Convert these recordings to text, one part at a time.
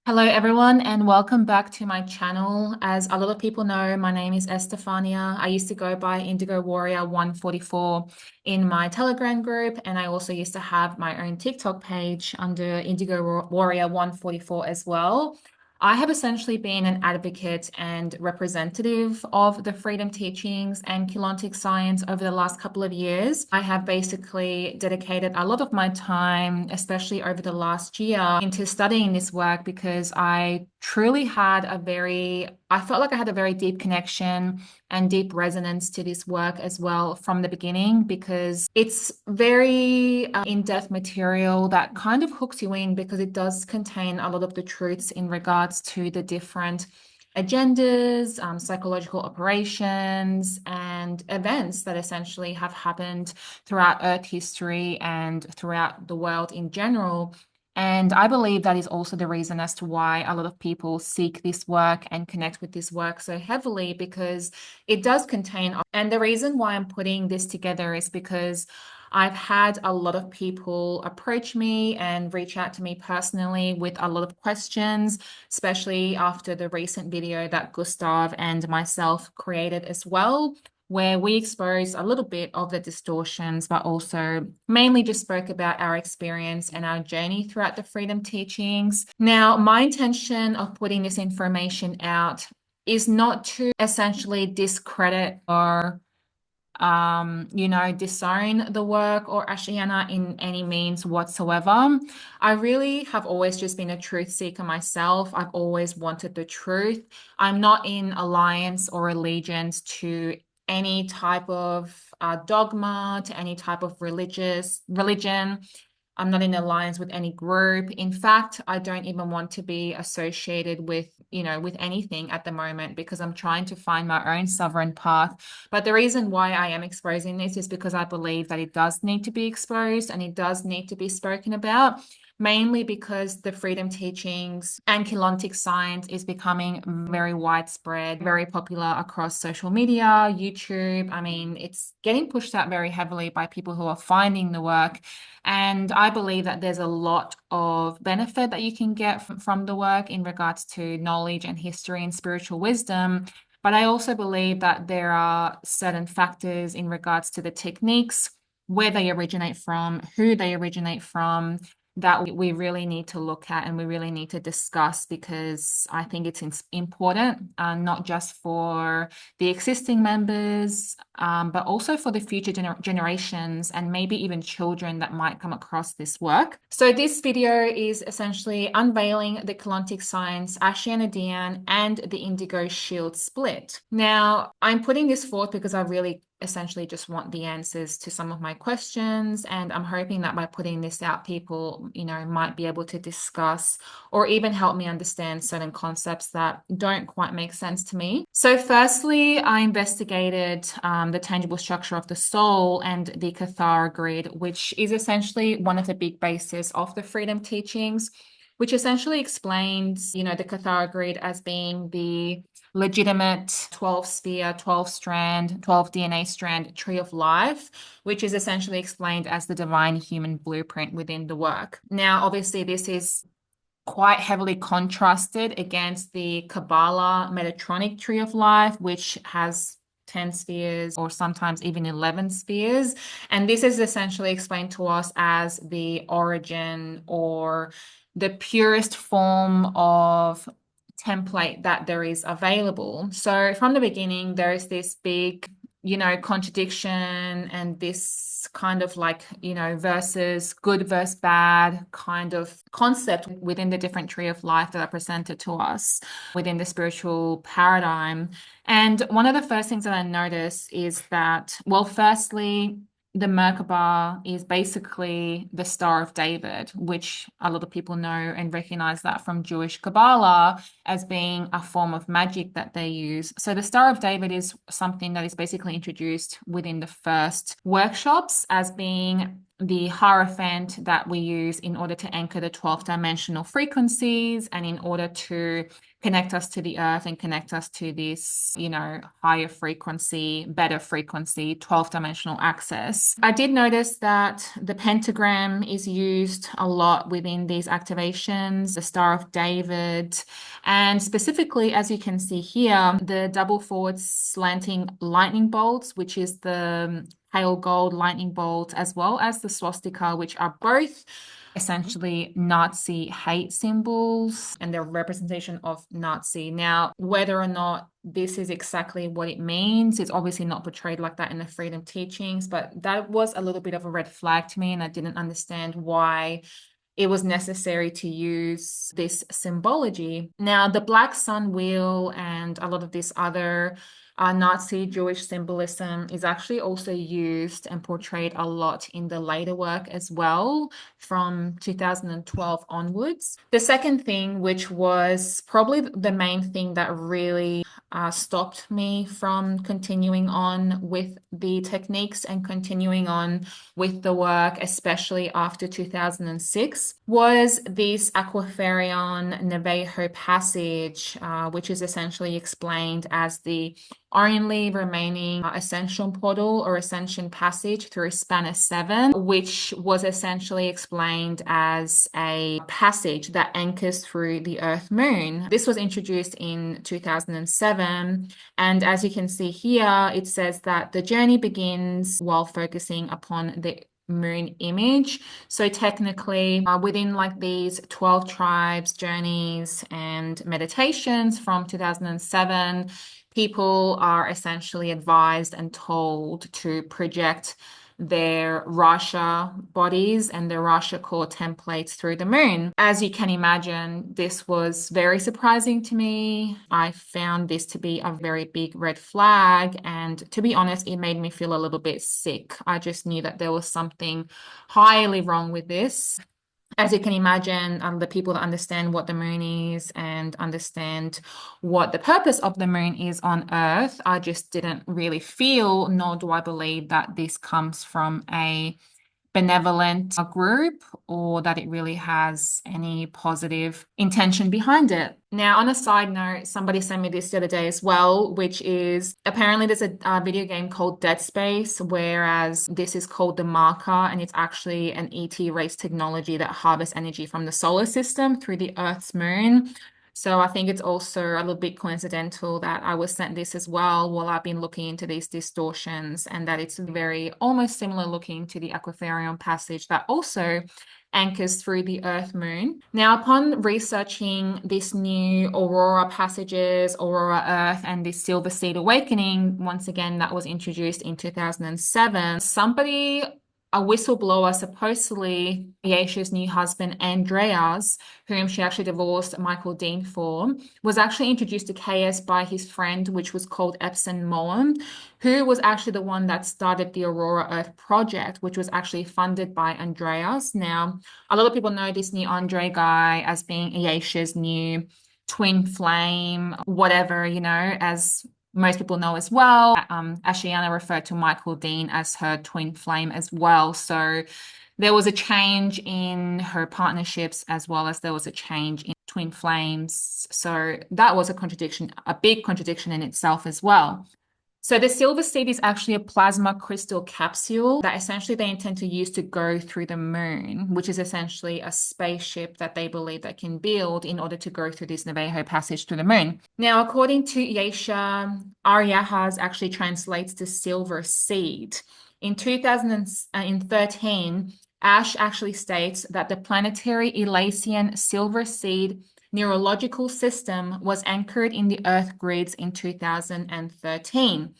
Hello, everyone, and welcome back to my channel. As a lot of people know, my name is Estefania. I used to go by Indigo Warrior 144 in my Telegram group, and I also used to have my own TikTok page under Indigo Warrior 144 as well. I have essentially been an advocate and representative of the freedom teachings and Keylontic Science over the last couple of years. I have basically dedicated a lot of my time, especially over the last year, into studying this work because I truly had I felt like I had a very deep connection and deep resonance to this work as well from the beginning because it's very in-depth material that kind of hooks you in because it does contain a lot of the truths in regards to the different agendas, psychological operations, and events that essentially have happened throughout Earth history and throughout the world in general. And I believe that is also the reason as to why a lot of people seek this work and connect with this work so heavily because it does contain. And the reason why I'm putting this together is because I've had a lot of people approach me and reach out to me personally with a lot of questions, especially after the recent video that Gustav and myself created as well, where we exposed a little bit of the distortions, but also mainly just spoke about our experience and our journey throughout the freedom teachings. Now, my intention of putting this information out is not to essentially discredit or disown the work or Ashayana in any means whatsoever. I really have always just been a truth seeker myself. I've always wanted the truth. I'm not in alliance or allegiance to any type of dogma, to any type of religion. I'm not in alliance with any group. In fact, I don't even want to be associated with anything at the moment because I'm trying to find my own sovereign path. But the reason why I am exposing this is because I believe that it does need to be exposed and it does need to be spoken about, mainly because the freedom teachings and Keylontic Science is becoming very widespread, very popular across social media, YouTube. I mean, it's getting pushed out very heavily by people who are finding the work. And I believe that there's a lot of benefit that you can get from the work in regards to knowledge and history and spiritual wisdom. But I also believe that there are certain factors in regards to the techniques, where they originate from, who they originate from, that we really need to look at and we really need to discuss because I think it's important, not just for the existing members, but also for the future generations and maybe even children that might come across this work. So this video is essentially unveiling the Keylontic Science, Ashayana Deane, and the Indigo Shield split. Now, I'm putting this forth because I really essentially just want the answers to some of my questions, and I'm hoping that by putting this out, people might be able to discuss or even help me understand certain concepts that don't quite make sense to me. So firstly, I investigated the tangible structure of the soul and the Kathara Grid, which is essentially one of the big bases of the freedom teachings, which essentially explains the Kathara Grid as being the legitimate 12 sphere, 12 strand, 12 DNA strand tree of life, which is essentially explained as the divine human blueprint within the work. Now, obviously, this is quite heavily contrasted against the Kabbalah Metatronic tree of life, which has 10 spheres or sometimes even 11 spheres. And this is essentially explained to us as the origin or the purest form of template that there is available. So from the beginning, there is this big, contradiction and this kind of versus good versus bad kind of concept within the different tree of life that are presented to us within the spiritual paradigm. And one of the first things that I notice is that, well, firstly, the Merkaba is basically the Star of David, which a lot of people know and recognize that from Jewish Kabbalah as being a form of magic that they use. So the Star of David is something that is basically introduced within the first workshops as being the Hierophant that we use in order to anchor the 12th dimensional frequencies and in order to connect us to the earth and connect us to this, higher frequency, better frequency, 12th dimensional access. I did notice that the pentagram is used a lot within these activations, the Star of David, and specifically, as you can see here, the double forward slanting lightning bolts, which is the pale gold lightning bolt, as well as the swastika, which are both essentially Nazi hate symbols and their representation of Nazi. Now, whether or not this is exactly what it means, it's obviously not portrayed like that in the freedom teachings, but that was a little bit of a red flag to me, and I didn't understand why it was necessary to use this symbology. Now, the Black Sun Wheel and a lot of this other Nazi Jewish symbolism is actually also used and portrayed a lot in the later work as well from 2012 onwards. The second thing, which was probably the main thing that really stopped me from continuing on with the techniques and continuing on with the work, especially after 2006, was this Aquaferion Navajo passage, which is essentially explained as the only remaining ascension portal or ascension passage through Spanner 7, which was essentially explained as a passage that anchors through the Earth Moon. This was introduced in 2007, and as you can see here, it says that the journey begins while focusing upon the moon image. So technically within like these 12 tribes journeys and meditations from 2007, people are essentially advised and told to project their Rasha bodies and their Rasha core templates through the moon. As you can imagine, this was very surprising to me. I found this to be a very big red flag, and to be honest, it made me feel a little bit sick. I just knew that there was something highly wrong with this. As you can imagine, the people that understand what the moon is and understand what the purpose of the moon is on Earth, I just didn't really feel, nor do I believe that this comes from a benevolent group or that it really has any positive intention behind it. Now, on a side note, somebody sent me this the other day as well, which is apparently there's a video game called Dead Space, whereas this is called The Marker, and it's actually an ET race technology that harvests energy from the solar system through the Earth's moon. So I think it's also a little bit coincidental that I was sent this as well while I've been looking into these distortions, and that it's very almost similar looking to the Aquaferion passage that also anchors through the Earth Moon. Now, upon researching this new Aurora passages, Aurora Earth, and this Silver Seed Awakening, once again, that was introduced in 2007, a whistleblower, supposedly Yesha's new husband, Andreas, whom she actually divorced Michael Deane for, was actually introduced to KS by his friend, which was called Epson Moen, who was actually the one that started the Aurora Earth project, which was actually funded by Andreas. Now, a lot of people know this new Andre guy as being Yesha's new twin flame, whatever, as most people know as well. Ashayana referred to Michael Deane as her twin flame as well. So there was a change in her partnerships as well as there was a change in twin flames. So that was a contradiction, a big contradiction in itself as well. So the silver seed is actually a plasma crystal capsule that essentially they intend to use to go through the moon, which is essentially a spaceship that they believe they can build in order to go through this Navajo passage through the moon. Now, according to Yesha, Aryahaz actually translates to silver seed. In 2013, Ash actually states that the planetary Elysian silver seed neurological system was anchored in the Earth grids in 2013.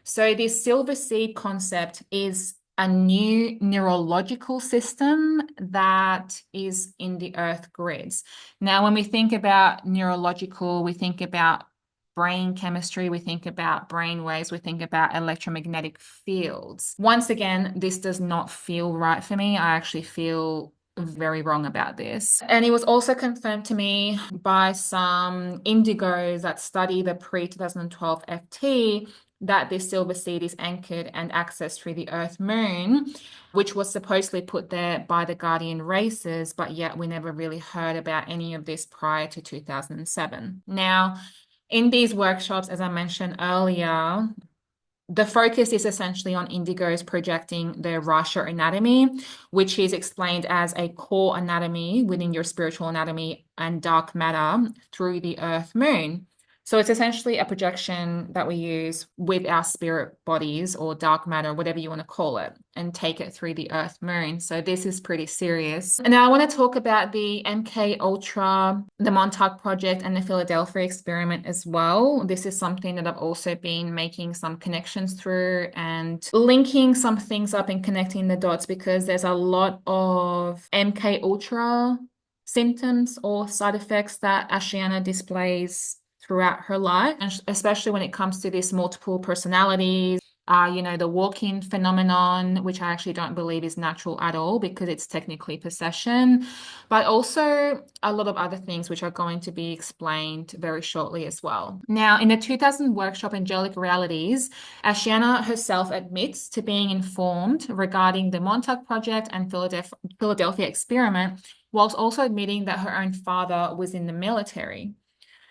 So this silver seed concept is a new neurological system that is in the Earth grids. Now, when we think about neurological, we think about brain chemistry, we think about brain waves, we think about electromagnetic fields. Once again, this does not feel right for me. I actually feel very wrong about this. And it was also confirmed to me by some indigos that study the pre-2012 FT that this silver seed is anchored and accessed through the Earth Moon, which was supposedly put there by the guardian races, but yet we never really heard about any of this prior to 2007. Now, in these workshops, as I mentioned earlier, the focus is essentially on indigos projecting their Rasha anatomy, which is explained as a core anatomy within your spiritual anatomy and dark matter through the Earth Moon. So it's essentially a projection that we use with our spirit bodies or dark matter, whatever you want to call it, and take it through the Earth Moon. So this is pretty serious. And now I want to talk about the MK Ultra, the Montauk project, and the Philadelphia experiment as well. This is something that I've also been making some connections through and linking some things up and connecting the dots, because there's a lot of MK Ultra symptoms or side effects that Ashayana displays throughout her life, and especially when it comes to this multiple personalities, the walk-in phenomenon, which I actually don't believe is natural at all because it's technically possession, but also a lot of other things which are going to be explained very shortly as well. Now, in the 2000 workshop Angelic Realities, Ashayana herself admits to being informed regarding the Montauk project and Philadelphia experiment, whilst also admitting that her own father was in the military.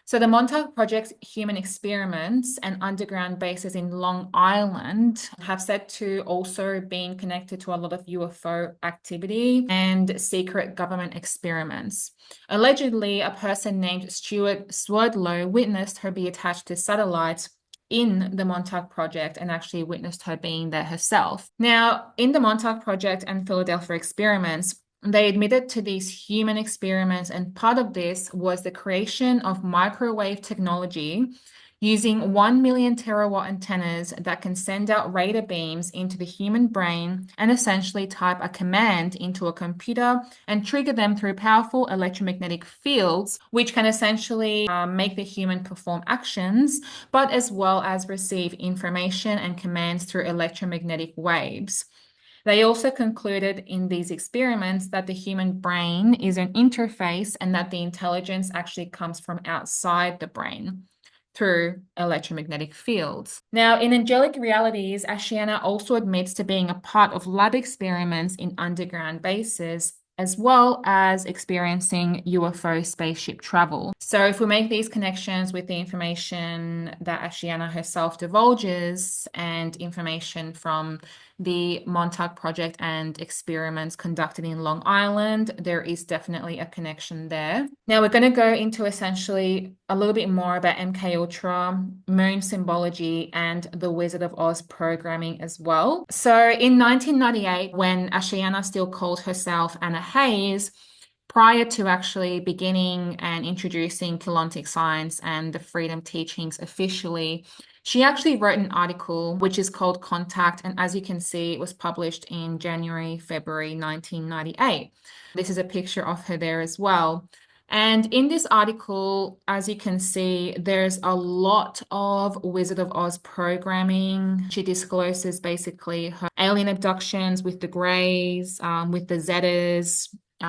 So the Montauk Project's human experiments and underground bases in Long Island have said to also being connected to a lot of UFO activity and secret government experiments. Allegedly, a person named Stuart Swerdlow witnessed her be attached to satellites in the Montauk Project and actually witnessed her being there herself. Now, in the Montauk Project and Philadelphia experiments, they admitted to these human experiments, and part of this was the creation of microwave technology using 1 million terawatt antennas that can send out radar beams into the human brain and essentially type a command into a computer and trigger them through powerful electromagnetic fields, which can essentially make the human perform actions, but as well as receive information and commands through electromagnetic waves. They also concluded in these experiments that the human brain is an interface and that the intelligence actually comes from outside the brain through electromagnetic fields. Now, in Angelic Realities, Ashayana also admits to being a part of lab experiments in underground bases, as well as experiencing UFO spaceship travel. So if we make these connections with the information that Ashayana herself divulges and information from the Montauk Project and experiments conducted in Long Island, there is definitely a connection there. Now we're going to go into essentially a little bit more about MK Ultra, moon symbology, and the Wizard of Oz programming as well. So in 1998, when Ashayana still called herself Anna Hayes, prior to actually beginning and introducing Keylontic Science and the Freedom Teachings officially, she actually wrote an article which is called Contact, and as you can see, it was published in January, February 1998. This is a picture of her there as well. And in this article, as you can see, there's a lot of Wizard of Oz programming. She discloses basically her alien abductions with the Greys, with the Zetas.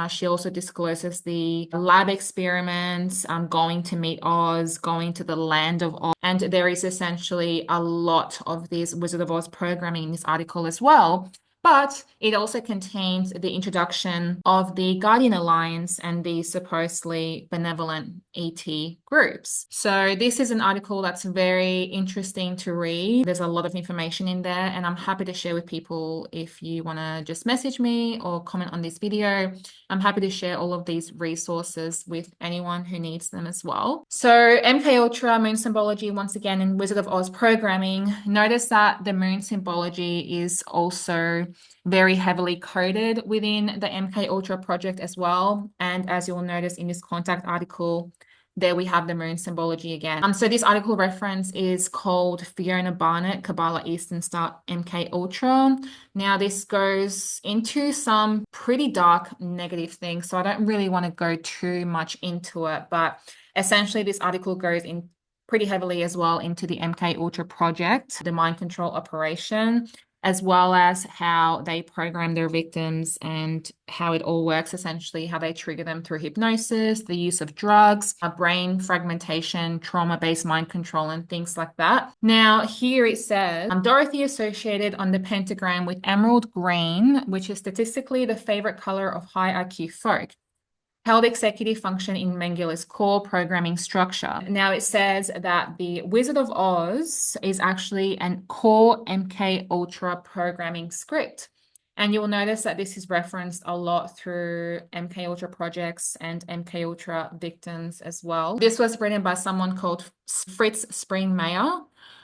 She also discloses the lab experiments, going to meet Oz, going to the land of Oz. And there is essentially a lot of this Wizard of Oz programming in this article as well. But it also contains the introduction of the Guardian Alliance and the supposedly benevolent ET groups. So this is an article that's very interesting to read. There's a lot of information in there, and I'm happy to share with people. If you want to just message me or comment on this video, I'm happy to share all of these resources with anyone who needs them as well. So MK Ultra, moon symbology, once again, in Wizard of Oz programming, notice that the moon symbology is also very heavily coded within the MK Ultra project as well. And as you'll notice in this Contact article, there we have the moon symbology again. So this article reference is called Fiona Barnett, Kabbalah Eastern Star MK Ultra. Now this goes into some pretty dark negative things, so I don't really want to go too much into it, but essentially this article goes in pretty heavily as well into the MK Ultra project, the mind control operation. as well as how they program their victims and how it all works, essentially, how they trigger them through hypnosis, the use of drugs, brain fragmentation, trauma-based mind control, and things like that. Now, here it says, Dorothy associated on the pentagram with emerald green, which is statistically the favorite color of high IQ folk. Held executive function in Mengele's core programming structure. Now it says that the Wizard of Oz is actually an core MK Ultra programming script. And you'll notice that this is referenced a lot through MK Ultra projects and MK Ultra victims as well. This was written by someone called Fritz Springmeier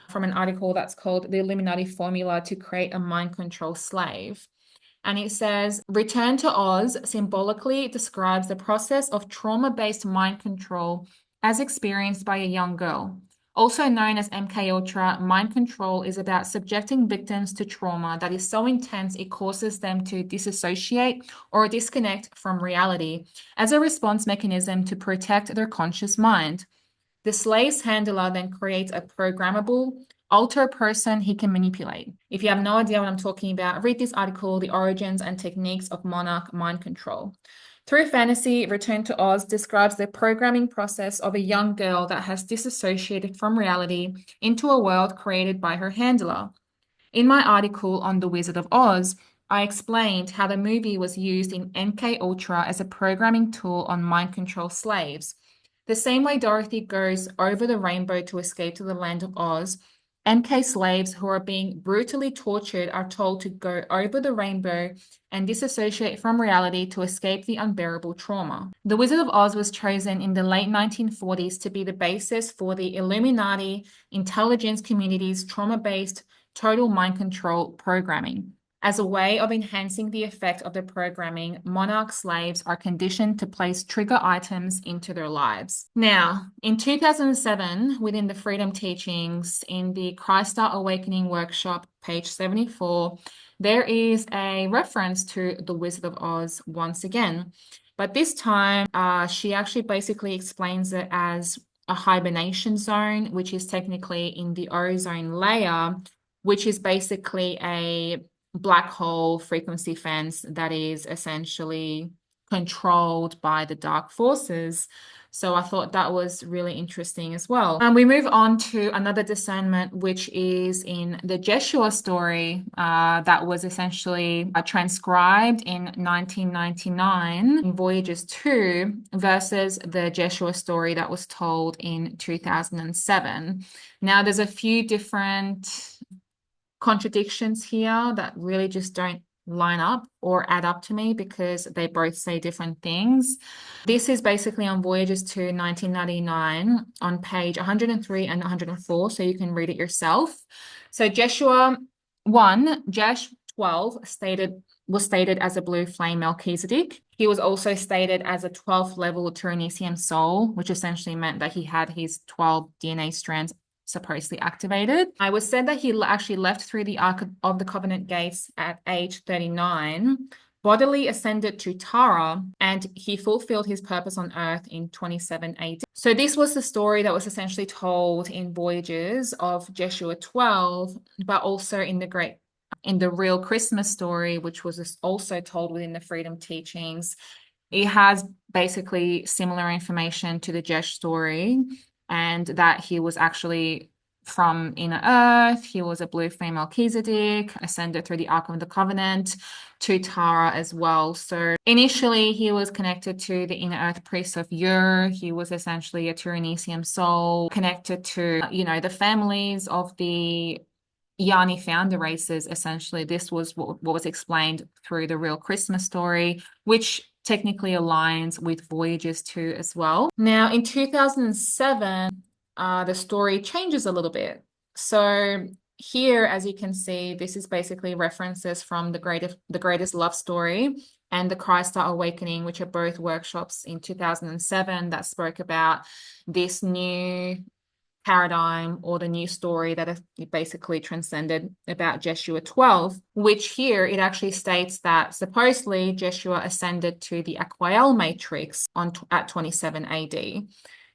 from an article that's called The Illuminati Formula to Create a Mind Control Slave. And it says, Return to Oz symbolically describes the process of trauma-based mind control as experienced by a young girl. Also known as MK Ultra, mind control is about subjecting victims to trauma that is so intense it causes them to disassociate or disconnect from reality as a response mechanism to protect their conscious mind. The slave's handler then creates a programmable alter person he can manipulate. If you have no idea what I'm talking about, read this article, The Origins and Techniques of Monarch Mind Control. Through fantasy, Return to Oz describes the programming process of a young girl that has disassociated from reality into a world created by her handler. In my article on The Wizard of Oz, I explained how the movie was used in MK Ultra as a programming tool on mind control slaves. The same way Dorothy goes over the rainbow to escape to the land of Oz, MK slaves who are being brutally tortured are told to go over the rainbow and disassociate from reality to escape the unbearable trauma. The Wizard of Oz was chosen in the late 1940s to be the basis for the Illuminati intelligence community's trauma-based total mind control programming. As a way of enhancing the effect of the programming, monarch slaves are conditioned to place trigger items into their lives. Now, in 2007, within the Freedom Teachings, in the Krystal Awakening Workshop, page 74, there is a reference to the Wizard of Oz once again. But this time, she actually basically explains it as a hibernation zone, which is technically in the ozone layer, which is basically a black hole frequency fence that is essentially controlled by the dark forces. So I thought that was really interesting as well. And we move on to another discernment, which is in the Jeshua story that was essentially transcribed in 1999 in Voyages 2 versus the Jeshua story that was told in 2007. Now, there's a few different contradictions here that really just don't line up or add up to me because they both say different things. This is basically on Voyages to 1999 on page 103 and 104, so you can read it yourself. So Jeshua 1, Jesh 12 was stated as a blue flame Melchizedek. He was also stated as a 12th level Tyranesium soul, which essentially meant that he had his 12 DNA strands supposedly activated. I was said that he actually left through the Ark of the Covenant gates at age 39, bodily ascended to Tara, and he fulfilled his purpose on Earth in 27 AD. So this was the story that was essentially told in Voyages of Jeshua 12, but also in the real Christmas story, which was also told within the Freedom Teachings. It has basically similar information to the Jesh story, and that he was actually from Inner Earth. He was a blue flame Melchizedek, ascended through the Ark of the Covenant to Tara as well. So initially, he was connected to the Inner Earth priests of Ur. He was essentially a Tyranesium soul, connected to, the families of the Yanni founder races. Essentially, this was what was explained through the real Christmas story, which technically aligns with Voyages 2 as well. Now, in 2007, the story changes a little bit. So here, as you can see, this is basically references from the Greatest Love Story and the Krystal Awakening, which are both workshops in 2007 that spoke about this new paradigm or the new story that has basically transcended about Jeshua 12, which here it actually states that supposedly Jeshua ascended to the Aquael matrix at 27 AD.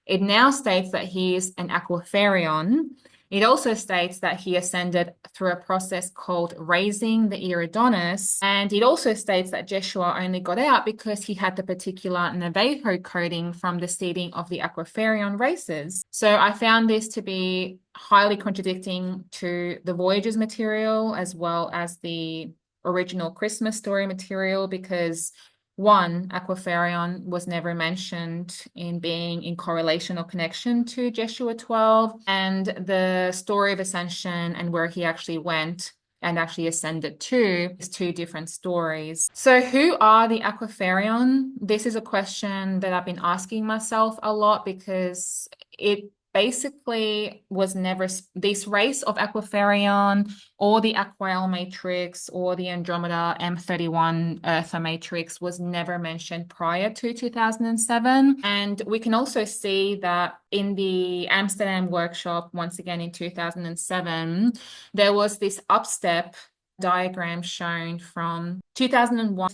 It now states that he is an Aquaferion. It also states that he ascended through a process called raising the Iridonis. And it also states that Jeshua only got out because he had the particular Navajo coding from the seeding of the Aquaferion races. So I found this to be highly contradicting to the Voyages material as well as the original Christmas story material, because one, Aquaferion was never mentioned in being in correlation or connection to Jeshua 12, and the story of ascension and where he actually went and actually ascended to is two different stories. So who are the Aquaferion? This is a question that I've been asking myself a lot, because it basically was never this race of Aquaferion or the Aquael matrix or the Andromeda M31 Eartha matrix was never mentioned prior to 2007. And we can also see that in the Amsterdam workshop, once again in 2007, there was this upstep diagram shown from 2001,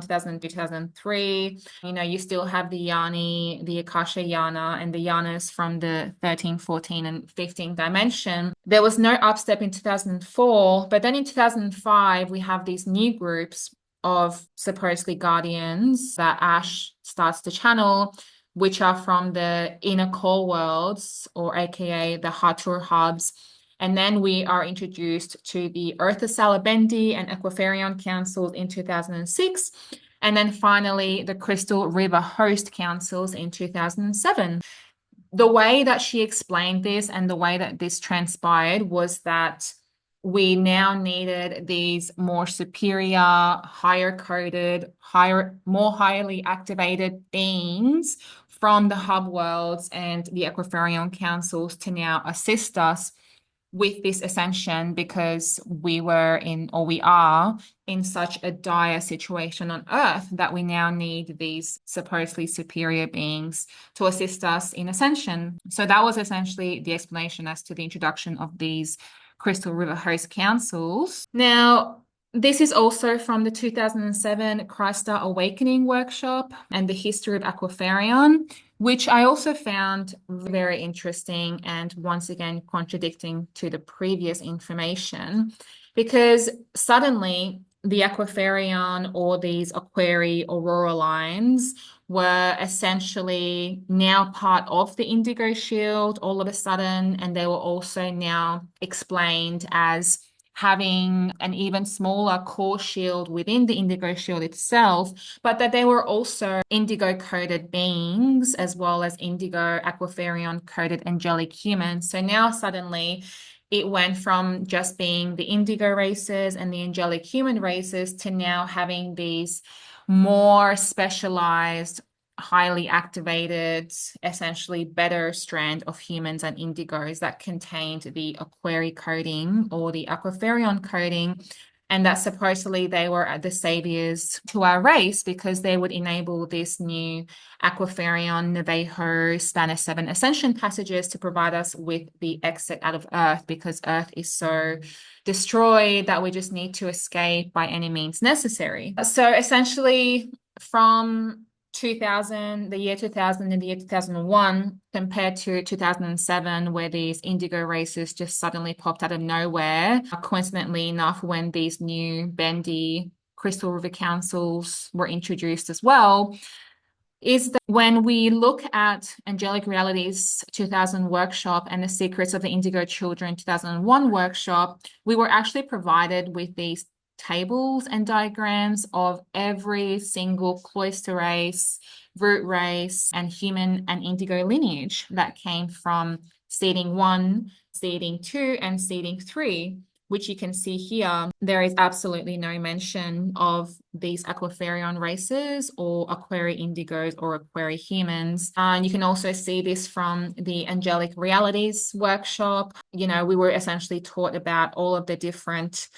2002, 2003. You still have the Yanni, the Akasha Yana, and the Yanas from the 13, 14, and 15 dimension. There was no upstep in 2004, but then in 2005, we have these new groups of supposedly guardians that Ash starts to channel, which are from the inner core worlds, or AKA the Hathor hubs. And then we are introduced to the Eartha Salabendi and Aquaferion councils in 2006. And then finally, the Krystal River Host councils in 2007. The way that she explained this and the way that this transpired was that we now needed these more superior, higher coded, more highly activated beings from the hub worlds and the Aquaferion councils to now assist us with this ascension, because we are in such a dire situation on Earth that we now need these supposedly superior beings to assist us in ascension. So that was essentially the explanation as to the introduction of these Krystal River Host councils. Now, this is also from the 2007 Krystal Awakening workshop and the history of Aquaferion, which I also found very interesting and once again contradicting to the previous information, because suddenly the Aquaferion or these Aquari Aurora lines were essentially now part of the Indigo shield all of a sudden, and they were also now explained as having an even smaller core shield within the Indigo shield itself, but that they were also Indigo-coded beings as well as Indigo Aquaferion-coded angelic humans. So now suddenly it went from just being the Indigo races and the angelic human races to now having these more specialized, highly activated, essentially better strand of humans and indigos that contained the Aquari coding or the Aquaferion coding, and that supposedly they were the saviors to our race because they would enable this new Aquaferion Navajo Spanner 7 ascension passages to provide us with the exit out of Earth, because Earth is so destroyed that we just need to escape by any means necessary. So essentially from the year 2000 and the year 2001 compared to 2007, where these Indigo races just suddenly popped out of nowhere, coincidentally enough, when these new bendy Krystal River councils were introduced as well, is that when we look at Angelic Realities 2000 workshop and the Secrets of the Indigo Children 2001 workshop, we were actually provided with these tables and diagrams of every single cloister race, root race, and human and indigo lineage that came from seeding 1, seeding 2, and seeding 3, which you can see here. There is absolutely no mention of these Aquaferion races or Aquari Indigos or Aquari humans. And you can also see this from the Angelic Realities workshop. We were essentially taught about all of the different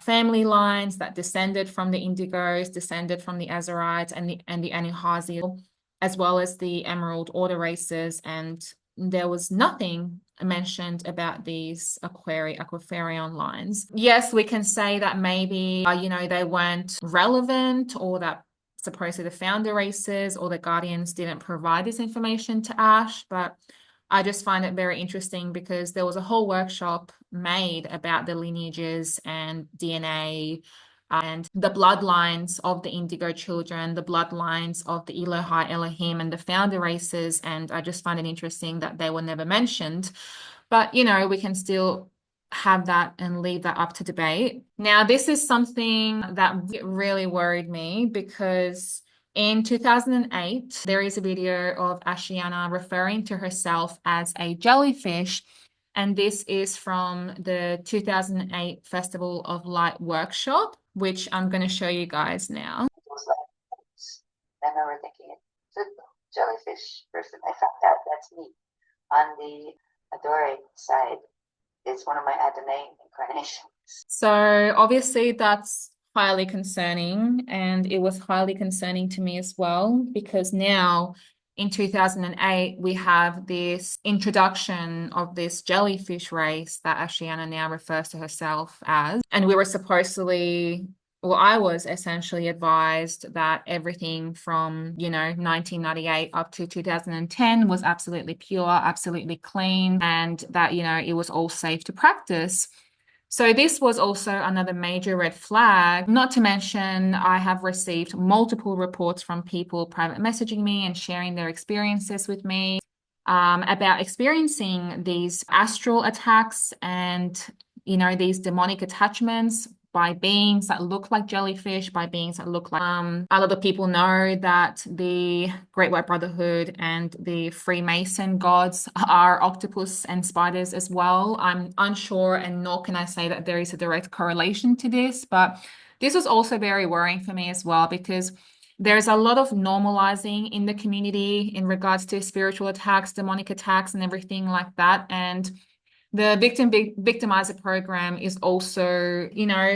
family lines that descended from the Indigos, descended from the Azurites and the Anuhazi, as well as the Emerald Order races, and there was nothing mentioned about these Aquaferion lines. Yes, we can say that maybe they weren't relevant, or that supposedly the founder races or the guardians didn't provide this information to Ash, but I just find it very interesting because there was a whole workshop made about the lineages and DNA and the bloodlines of the Indigo children, the bloodlines of the Elohai, Elohim, and the founder races. And I just find it interesting that they were never mentioned. But, we can still have that and leave that up to debate. Now, this is something that really worried me because in 2008, there is a video of Ashayana referring to herself as a jellyfish. And this is from the 2008 Festival of Light workshop, which I'm going to show you guys now. I remember thinking it's a jellyfish person. I found out that's me. On the Aurora side, it's one of my Adonai incarnations. So obviously that's highly concerning, and it was highly concerning to me as well, because now in 2008 we have this introduction of this jellyfish race that Ashayana now refers to herself as, and we were supposedly, well, I was essentially advised that everything from 1998 up to 2010 was absolutely pure, absolutely clean, and that it was all safe to practice. So this was also another major red flag. Not to mention, I have received multiple reports from people private messaging me and sharing their experiences with me about experiencing these astral attacks and, these demonic attachments by beings that look like jellyfish, by beings that look like a lot of people know that the Great White Brotherhood and the Freemason gods are octopus and spiders as well. I'm unsure, and nor can I say that there is a direct correlation to this, but this was also very worrying for me as well, because there's a lot of normalizing in the community in regards to spiritual attacks, demonic attacks, and everything like that. And the victimizer program is also,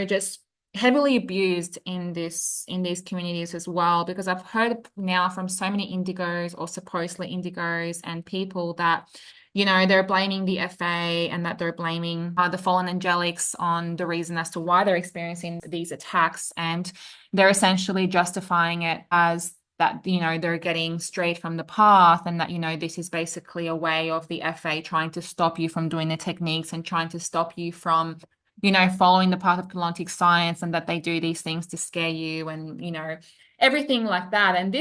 just heavily abused in these communities as well, because I've heard now from so many indigos or supposedly indigos and people that they're blaming the FA and that they're blaming the fallen angelics on the reason as to why they're experiencing these attacks, and they're essentially justifying it as that they're getting straight from the path, and that this is basically a way of the FA trying to stop you from doing the techniques and trying to stop you from following the path of Keylontic Science, and that they do these things to scare you and everything like that. And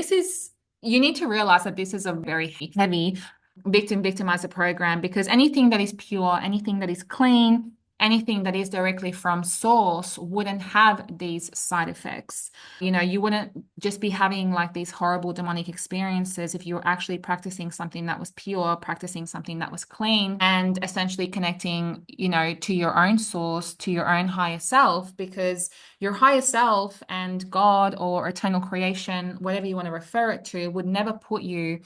you need to realize that this is a very heavy victimizer program, because anything that is pure, anything that is clean, anything that is directly from source wouldn't have these side effects. You wouldn't just be having like these horrible demonic experiences if you were actually practicing something that was pure, practicing something that was clean, and essentially connecting, to your own source, to your own higher self, because your higher self and God or eternal creation, whatever you want to refer it to, would never put you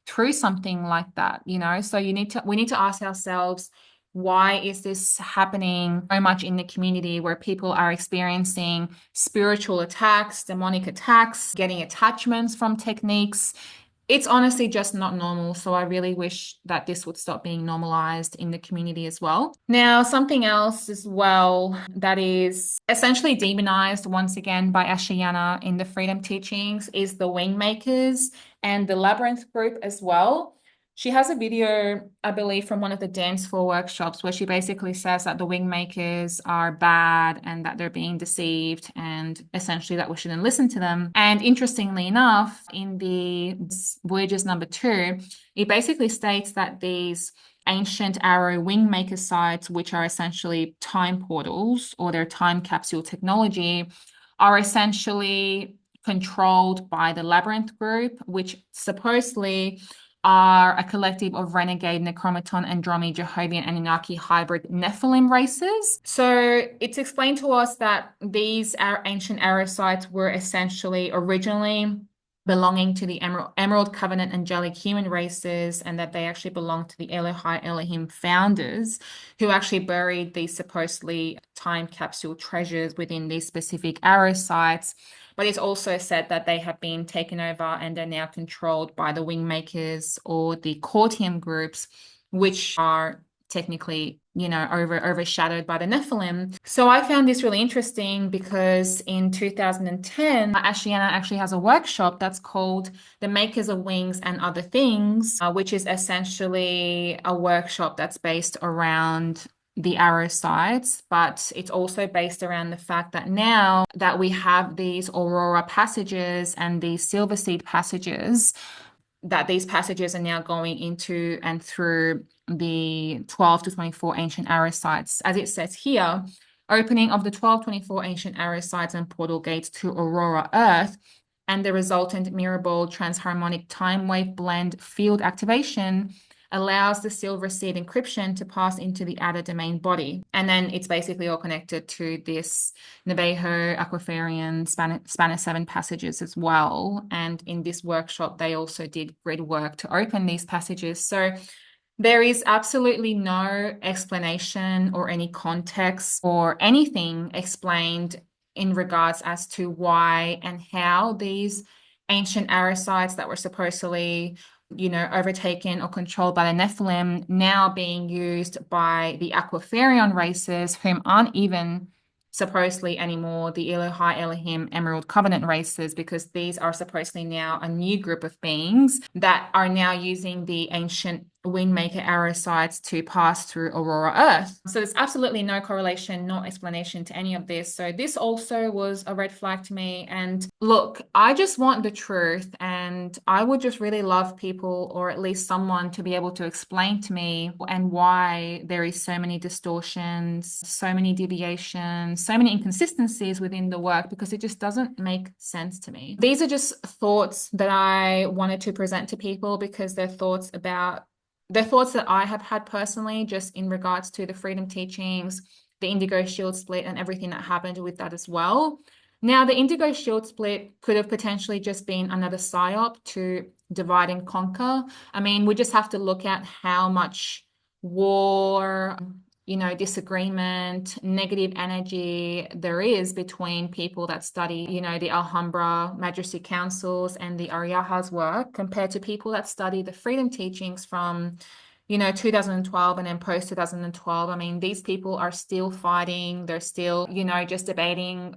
through something like that, So we need to ask ourselves, why is this happening so much in the community, where people are experiencing spiritual attacks, demonic attacks, getting attachments from techniques? It's honestly just not normal. So I really wish that this would stop being normalized in the community as well. Now, something else as well that is essentially demonized once again by Ashayana in the Freedom Teachings is the Wingmakers and the Labyrinth group as well. She has a video, I believe, from one of the dance floor workshops where she basically says that the Wingmakers are bad and that they're being deceived, and essentially that we shouldn't listen to them. And interestingly enough, in the Voyages number 2, it basically states that these ancient arrow Wingmaker sites, which are essentially time portals or their time capsule technology, are essentially controlled by the Labyrinth group, which supposedly are a collective of renegade Necromaton, Andromi, Jehovian, Anunnaki hybrid Nephilim races. So it's explained to us that these ancient arrow sites were essentially originally belonging to the Emerald Covenant angelic human races, and that they actually belong to the Elohai Elohim founders, who actually buried these supposedly time capsule treasures within these specific arrow sites. But it's also said that they have been taken over and are now controlled by the Wingmakers or the Courtium groups, which are technically overshadowed by the Nephilim. So I found this really interesting because in 2010, Ashayana actually has a workshop that's called The Makers of Wings and Other Things, which is essentially a workshop that's based around the arrow sites, but it's also based around the fact that now that we have these aurora passages and these silver seed passages, that these passages are now going into and through the 12 to 24 ancient arrow sites. As it says here, opening of the 1224 ancient arrow sites and portal gates to Aurora Earth and the resultant mirror ball transharmonic time wave blend field activation allows the silver seed encryption to pass into the outer domain body. And then it's basically all connected to this Navaho, Aquaferion, Spanner 7 passages as well. And in this workshop, they also did grid work to open these passages. So there is absolutely no explanation or any context or anything explained in regards as to why and how these ancient arrow sites that were supposedly overtaken or controlled by the Nephilim now being used by the Aquaferion races, whom aren't even supposedly anymore the Elohai Elohim Emerald Covenant races, because these are supposedly now a new group of beings that are now using the ancient Wingmaker arrow sites to pass through Aurora Earth. So there's absolutely no correlation, no explanation to any of this. So this also was a red flag to me. And look, I just want the truth, and I would just really love people, or at least someone, to be able to explain to me and why there is so many distortions, so many deviations, so many inconsistencies within the work, because it just doesn't make sense to me. These are just thoughts that I wanted to present to people because they're thoughts that I have had personally, just in regards to the freedom teachings, the Indigo shield split, and everything that happened with that as well. Now, the Indigo shield split could have potentially just been another psyop to divide and conquer. I mean, we just have to look at how much war, disagreement, negative energy there is between people that study, the Alhambra Magistracy Councils and the Ariaha's work compared to people that study the freedom teachings from 2012 and then post 2012. I mean, these people are still fighting. They're still, just debating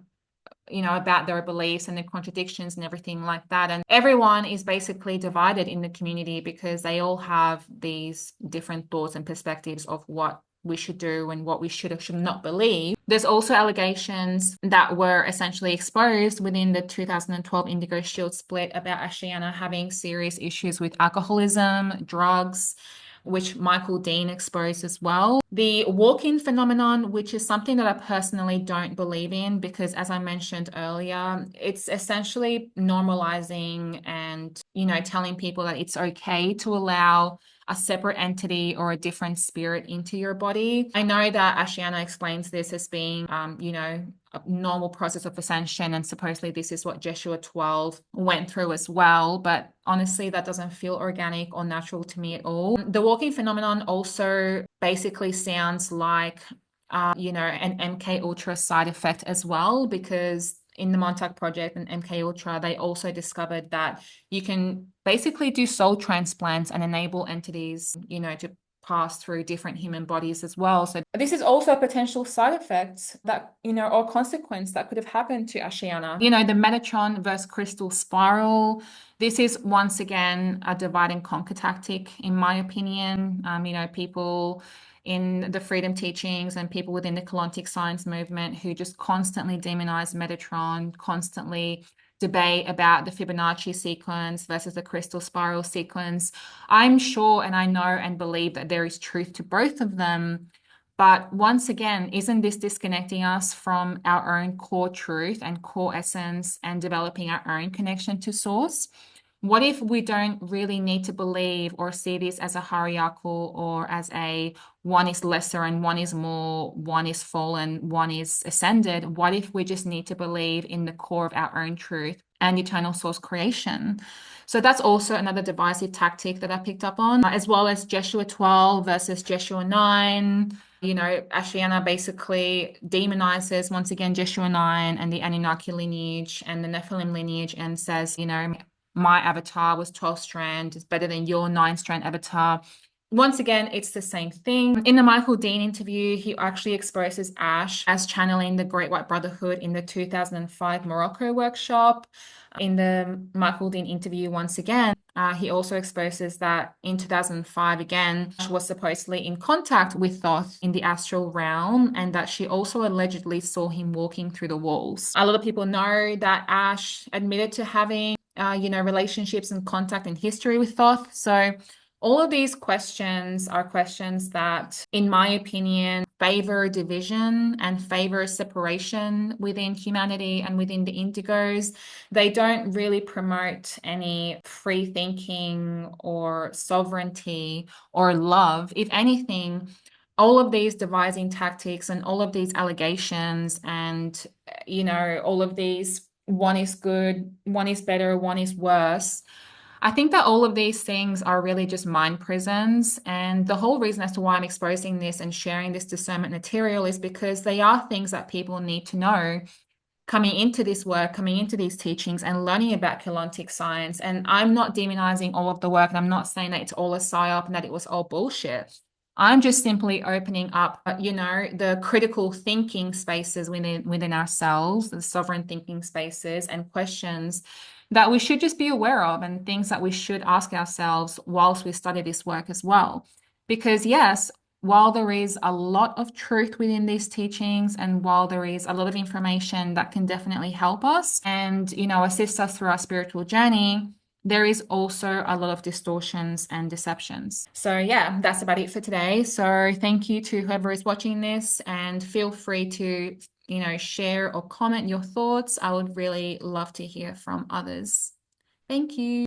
about their beliefs and the contradictions and everything like that. And everyone is basically divided in the community because they all have these different thoughts and perspectives of what we should do and what we should or should not believe. There's also allegations that were essentially exposed within the 2012 Indigo Shield split about Ashayana having serious issues with alcoholism, drugs, which Michael Deane exposed as well. The walk-in phenomenon, which is something that I personally don't believe in, because as I mentioned earlier, it's essentially normalizing and, telling people that it's okay to allow a separate entity or a different spirit into your body. I know that Ashayana explains this as being, a normal process of ascension, and supposedly this is what Jeshua 12 went through as well, but honestly that doesn't feel organic or natural to me at all. The walking phenomenon also basically sounds like an MK Ultra side effect as well, because in the Montauk project and MK Ultra, they also discovered that you can basically do soul transplants and enable entities, to pass through different human bodies as well. So this is also a potential side effect that, or consequence that could have happened to Ashayana. The Metatron versus Krystal spiral. This is once again a divide and conquer tactic, in my opinion. People in the freedom teachings and people within the Keylontic Science movement who just constantly demonize Metatron, constantly debate about the Fibonacci sequence versus the Krystal spiral sequence. I'm sure and I know and believe that there is truth to both of them. But once again, isn't this disconnecting us from our own core truth and core essence and developing our own connection to source? What if we don't really need to believe or see this as a hierarchical or as a one is lesser and one is more, one is fallen, one is ascended? What if we just need to believe in the core of our own truth and eternal source creation? So that's also another divisive tactic that I picked up on, as well as Jeshua 12 versus Jeshua 9. Ashayana basically demonizes once again Jeshua 9 and the Anunnaki lineage and the Nephilim lineage and says, my avatar was 12 strand, is better than your 9 strand avatar. once again, it's the same thing. In the Michael Deane interview, he actually exposes Ash as channeling the Great White Brotherhood in the 2005 Morocco workshop. In the Michael Deane interview, once again, he also exposes that in 2005, again, Ash was supposedly in contact with Thoth in the astral realm, and that she also allegedly saw him walking through the walls. A lot of people know that Ash admitted to having, relationships and contact and history with Thoth. So all of these questions are questions that, in my opinion, favor division and favor separation within humanity and within the Indigos. They don't really promote any free thinking or sovereignty or love. If anything, all of these devising tactics and all of these allegations and, all of these, one is good, one is better, one is worse. I think that all of these things are really just mind prisons. And the whole reason as to why I'm exposing this and sharing this discernment material is because they are things that people need to know coming into this work, coming into these teachings and learning about Keylontic Science. And I'm not demonizing all of the work, and I'm not saying that it's all a psyop and that it was all bullshit. I'm just simply opening up, the critical thinking spaces within ourselves, the sovereign thinking spaces and questions that we should just be aware of, and things that we should ask ourselves whilst we study this work as well. Because yes, while there is a lot of truth within these teachings, and while there is a lot of information that can definitely help us and, assist us through our spiritual journey, there is also a lot of distortions and deceptions. So yeah, that's about it for today. So thank you to whoever is watching this, and feel free to, share or comment your thoughts. I would really love to hear from others. Thank you.